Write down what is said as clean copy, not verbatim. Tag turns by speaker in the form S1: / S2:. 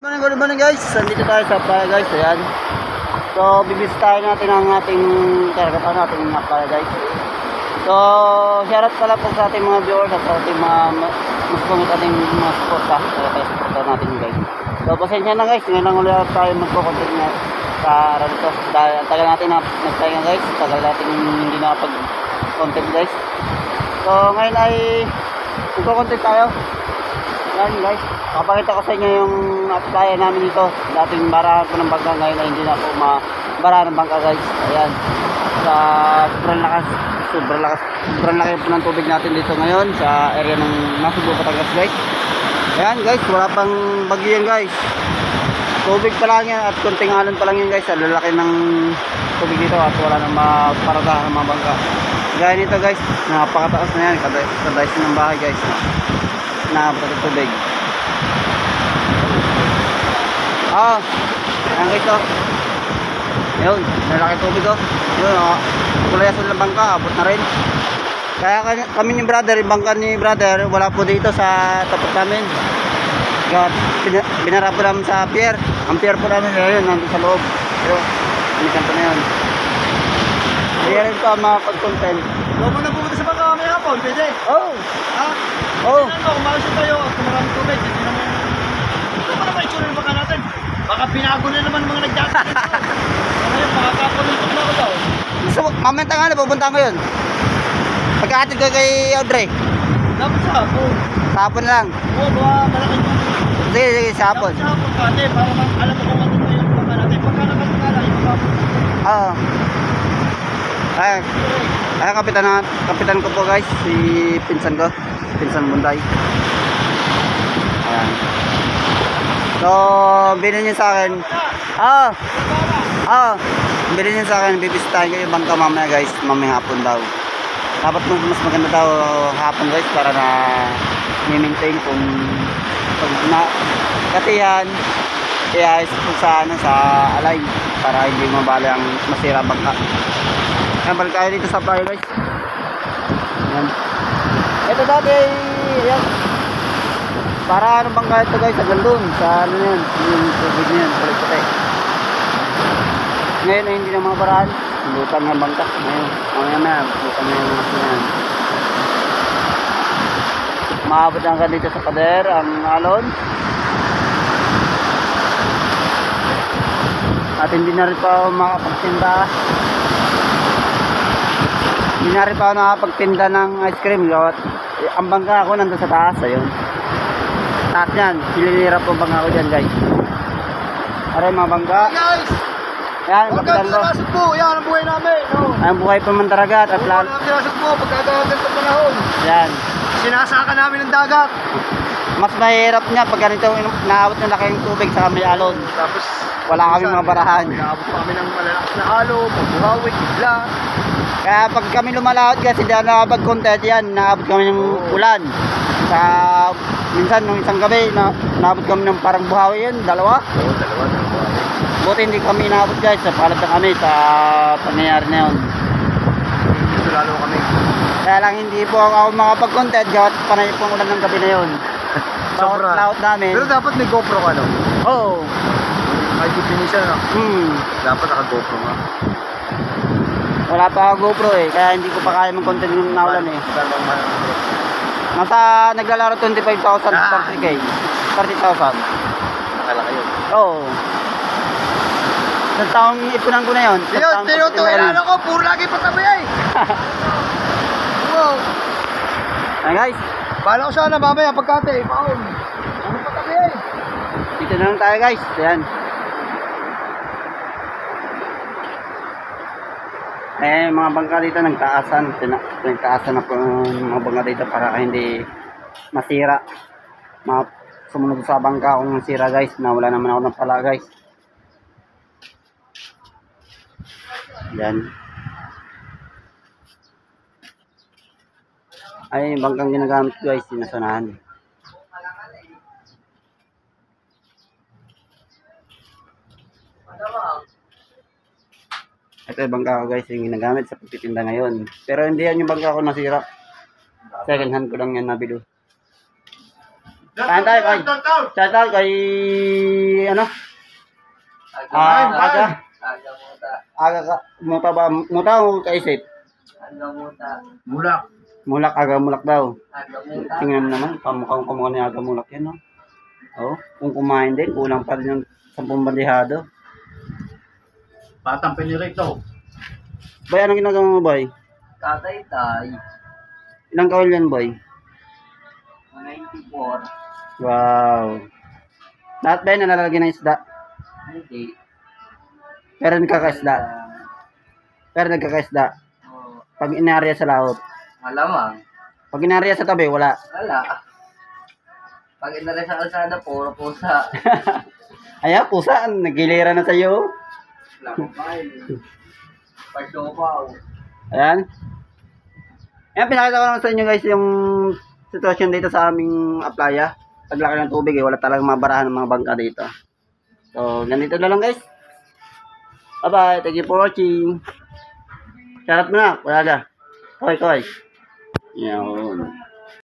S1: Good morning guys, nandito tayo sa playa guys, ayan. So, bibisitahin natin ang ating karagatan natin ng playa guys. So, shoutout pala po sa ating mga viewers at sa ating mga mas ating mga suporta. Kaya tayo suporta natin guys. So, pasensya na guys, ngayon lang ulit tayo magpo-content na sa araw nito. Dahil ang tagal natin na nagtahinga guys, tagal natin hindi nakapag-content guys. So, ngayon ay magpo-content tayo. Yan guys, kapakita ko sa inyo yung playa namin dito. Dating barahan ko ng bangka, ngayon ay hindi na po barahan ng bangka guys. Ayan, sa sobrang laki po ng tubig natin dito ngayon sa area ng Nasugbu, Batangas guys. Ayan guys, wala pang bagyo yan guys. Tubig pa lang yan at konting alon pa lang yan guys. Ang lalaki ng tubig dito at wala nang maparadahan ng mga bangka. Gaya nito guys, napakataas na yan, kadayos ng bahay guys. Naabot ang tubig. Ayan guys to. Yun, nalaki tubig oh. Yun oh, kulay asul ng bangka, abot na rin. Kaya kami ni brother, yung bangka ni brother, wala po dito sa tapat namin. Binara po namin sa pier. Ang pier po namin, yun, nandun sa loob. Yun, inikan po na yun. Hindi rin po makapag-content.
S2: Huwag mo na pumunta sa bangka may hapon, pwede?
S1: Oh!
S2: Ha?
S1: Oh!
S2: Kailan mo, kumalas tayo, kung maraming tubig, hindi naman... Ito pa naman itsura ng bangka natin. Baka pinago na naman mga nagdata dito. Ngayon, makakakuluntok na ako daw.
S1: So, mamaya tanghali, pupunta ko yun. Pagkahatid ko kay Audrey.
S2: Dapat sa hapon.
S1: Tapon lang.
S2: Oo, baka malaking tubig.
S1: Sige, sa hapon.
S2: Dapat sa hapon kate, para alam mo kung ano yung bangka natin. Pagka nakatungala, yung hapon.
S1: Oo. Ay, kapitan ko po guys, si pinsan ko, pinsan Bunday. Ayan. So, bilhin niyo sa akin. Bilhin niyo sa akin, bibisitahin ko yung bangka mamaya guys, mamaya hapon daw. Dapat mas maganda daw hapon guys para na i-maintain kung pag na katihan, i-ayos po sa alay para hindi mabali ang masira bangka. Ayan, balik tayo dito sa playa guys. Ayan. Ito dati, ayan. Para ano bangka ito guys, hanggang doon. Sa ano yan, yung tubig niyan, balik-balik. Ngayon ay hindi na mga paraan. Lutang ng bangka. Ngayon, mamaya lutang na yung mga yan. Maabot hanggang dito sa pader, ang alon. At hindi na rin pa makapagtinda. Hindi na rin pa ako nakapagtinda ng ice cream. Ang bangka ako nandun sa taas. Ayun. Taas yan. Sililira po bangka ako dyan guys. Aray mga bangka.
S2: Hey guys!
S1: Yan,
S2: Huwag
S1: kapitan
S2: kang
S1: ko.
S2: tinasok po. Yan ang buhay namin.
S1: Ang buhay pa man taragat at
S2: Huwag
S1: lalo.
S2: kang tinasok po pagkagagal sa panahon.
S1: Yan.
S2: Sinasaka namin ng dagat.
S1: Mas mahirap niya pag ganito naabot ng laking tubig sa may alon.
S2: Tapos
S1: Wala kami mga barahan.
S2: Naabot pa kami ng malalakas na halo, pagbuhawi, bigla.
S1: Kaya pag kami lumalawat kasi hindi na nakapag-content yan, naabot kami ng ulan. Sa minsan nung isang gabi naabot kami ng parang buhawi yun, dalawa.
S2: Oo, dalawa.
S1: Buti hindi kami naabot guys, sa palat na kami sa pangyayari na yun.
S2: Gusto lalo kami.
S1: Kaya lang hindi po ako makapag-content gawat panay pong ulan ng gabi na yun.
S2: Sobra.
S1: Laot namin.
S2: Pero dapat may GoPro ka, no?
S1: Oo.
S2: High definition, no? Dapat naka-GoPro nga.
S1: Wala pa ako GoPro eh, kaya hindi ko pa kaya mag-content ng naulan eh. Nasa naglalaro 25,000 per 3K. 30,000.
S2: Nakalaki yun.
S1: Oo. Sa taong ipunan ko na yun.
S2: Yun, tinutuwilan ako, puro lagi patabi eh. Wow.
S1: Ay guys,
S2: Bala ko sana mamaya pagkate, paon. Ano patabi eh?
S1: dito na lang tayo guys. Ayan. Mga bangka dito nagtaasan na po yung mga bangka dito para hindi masira. Sumunod sa bangka kung masira guys, nawala naman ako ng pala guys. Yan. Ay, bangkang ginagamit guys, sinasanahan. Ito yung bangka ko guys, yung ginagamit sa pagtitinda ngayon. Pero hindi yan yung bangka ko nasira. Second hand ko lang yan nabilo. Kain tayo kay. Shout out kay ano? Aga. Aga ka. Muta ba? Muta o kaisip?
S2: Mulak.
S1: Mulak, aga mulak daw.
S3: Agamuta.
S1: Tingnan mo naman, kamukha ni aga mulak yan, no? Oh, kung kumain din, kulang pa rin yung 10 bandihado.
S2: Batang pinirito.
S1: Boy, anong ginagawa mo, boy?
S3: Tatay-tay.
S1: Ilang kawil yan, boy?
S3: 94.
S1: Wow. Lahat ba yun nalalagyan ng isda?
S3: Hindi.
S1: Pero nagkakaisda. Pero nagkakaisda.
S3: Oh,
S1: Pag inarya sa laot.
S3: malamang.
S1: Pag inarya sa tabi, wala.
S3: Wala. Pag inalay sa kalsada, puro pusa.
S1: Aya, pusa, nagilira na sa'yo.
S3: Wala kong kain. Pagsopaw.
S1: Ayan. Ayan, pinakita ko naman sa inyo guys yung sitwasyon dito sa aming playa. Paglaki ng tubig wala talagang mabarahan ng mga bangka dito. So, ganito na lang guys. Bye-bye. Thank you for watching. Shout out mo na. Wala ka. Koy. Yan.